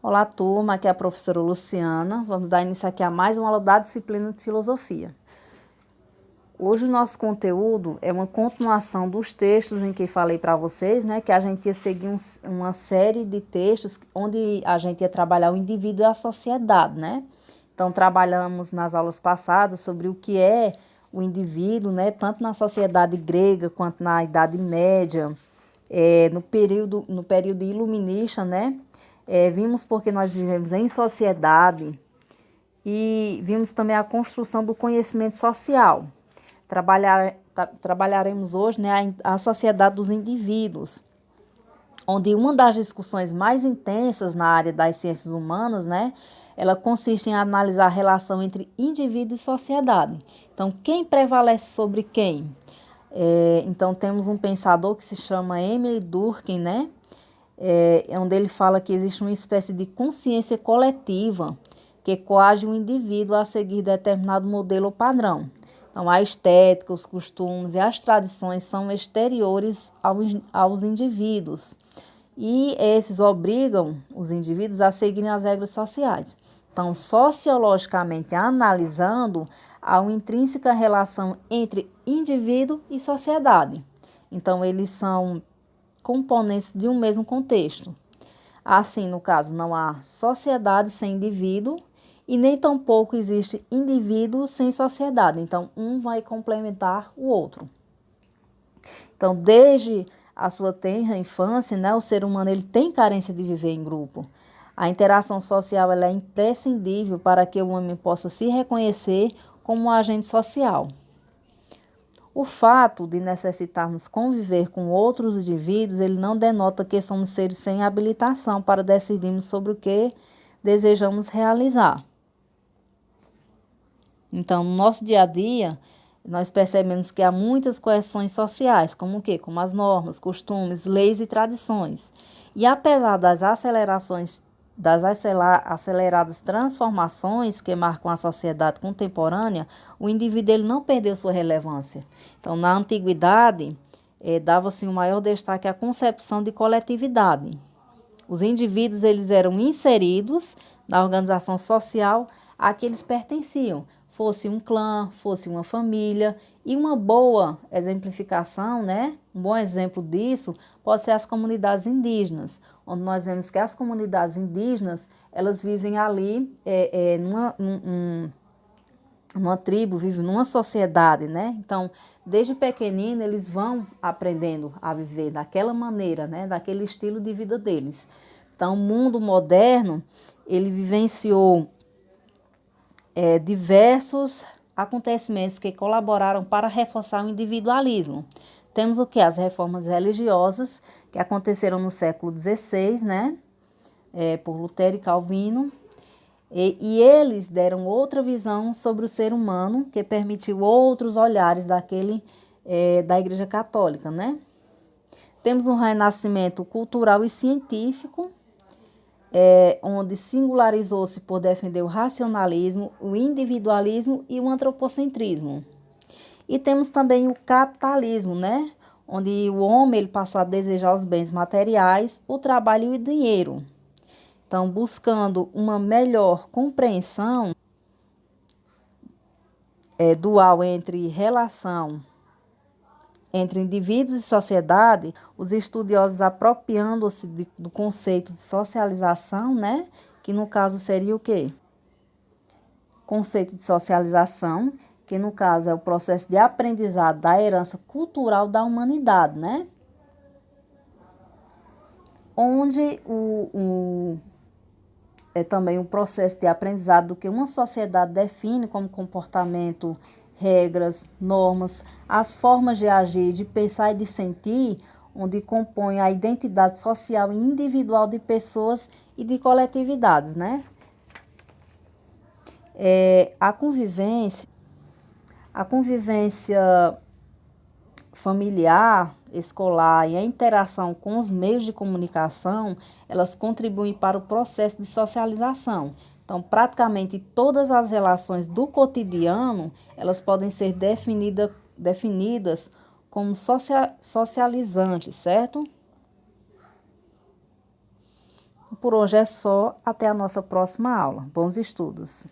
Olá, turma, aqui é a professora Luciana. Vamos dar início aqui a mais uma aula da disciplina de Filosofia. Hoje o nosso conteúdo é uma continuação dos textos em que falei para vocês, né, que a gente ia seguir uma série de textos onde a gente ia trabalhar o indivíduo e a sociedade, né? Então, trabalhamos nas aulas passadas sobre o que é o indivíduo, né, tanto na sociedade grega quanto na Idade Média, no período iluminista, né? Vimos porque nós vivemos em sociedade e vimos também a construção do conhecimento social. Trabalharemos hoje, né, a sociedade dos indivíduos, onde uma das discussões mais intensas na área das ciências humanas, né, ela consiste em analisar a relação entre indivíduo e sociedade. Então, quem prevalece sobre quem? Então, temos um pensador que se chama Emile Durkheim, né, onde ele fala que existe uma espécie de consciência coletiva que coage o indivíduo a seguir determinado modelo ou padrão. Então, a estética, os costumes e as tradições são exteriores aos indivíduos e esses obrigam os indivíduos a seguirem as regras sociais. Então, sociologicamente analisando, há uma intrínseca relação entre indivíduo e sociedade. Então, eles são componentes de um mesmo contexto. Assim, no caso, não há sociedade sem indivíduo e nem tampouco existe indivíduo sem sociedade. Então, um vai complementar o outro. Então, desde a sua tenra infância, né, o ser humano ele tem carência de viver em grupo. A interação social ela é imprescindível para que o homem possa se reconhecer como um agente social. O fato de necessitarmos conviver com outros indivíduos, ele não denota que somos seres sem habilitação para decidirmos sobre o que desejamos realizar. Então, no nosso dia a dia, nós percebemos que há muitas coerções sociais, como o quê? Como as normas, costumes, leis e tradições. E apesar das aceleradas transformações que marcam a sociedade contemporânea, o indivíduo ele não perdeu sua relevância. Então, na antiguidade, dava-se um maior destaque à concepção de coletividade. Os indivíduos eles eram inseridos na organização social a que eles pertenciam, fosse um clã, fosse uma família, e uma boa exemplificação, né? Um bom exemplo disso pode ser as comunidades indígenas, onde nós vemos que as comunidades indígenas elas vivem ali numa tribo, vivem numa sociedade, né? Então, desde pequenino eles vão aprendendo a viver daquela maneira, né? Daquele estilo de vida deles. Então, o mundo moderno, ele vivenciou diversos acontecimentos que colaboraram para reforçar o individualismo. Temos o que? As reformas religiosas, que aconteceram no século XVI, né? Por Lutero e Calvino. E eles deram outra visão sobre o ser humano, que permitiu outros olhares da Igreja Católica, né? Temos um renascimento cultural e científico, onde singularizou-se por defender o racionalismo, o individualismo e o antropocentrismo. E temos também o capitalismo, né? Onde o homem ele passou a desejar os bens materiais, o trabalho e o dinheiro. Então, buscando uma melhor compreensão dual entre relação entre indivíduos e sociedade, os estudiosos apropriando-se do conceito de socialização, né? Que no caso seria o quê? Conceito de socialização, que no caso é o processo de aprendizado da herança cultural da humanidade, né? Onde é também um processo de aprendizado do que uma sociedade define como comportamento, regras, normas, as formas de agir, de pensar e de sentir, onde compõe a identidade social e individual de pessoas e de coletividades, né? A convivência familiar, escolar e a interação com os meios de comunicação, elas contribuem para o processo de socialização. Então, praticamente todas as relações do cotidiano, elas podem ser definidas como socializantes, certo? por hoje é só. Até a nossa próxima aula. Bons estudos!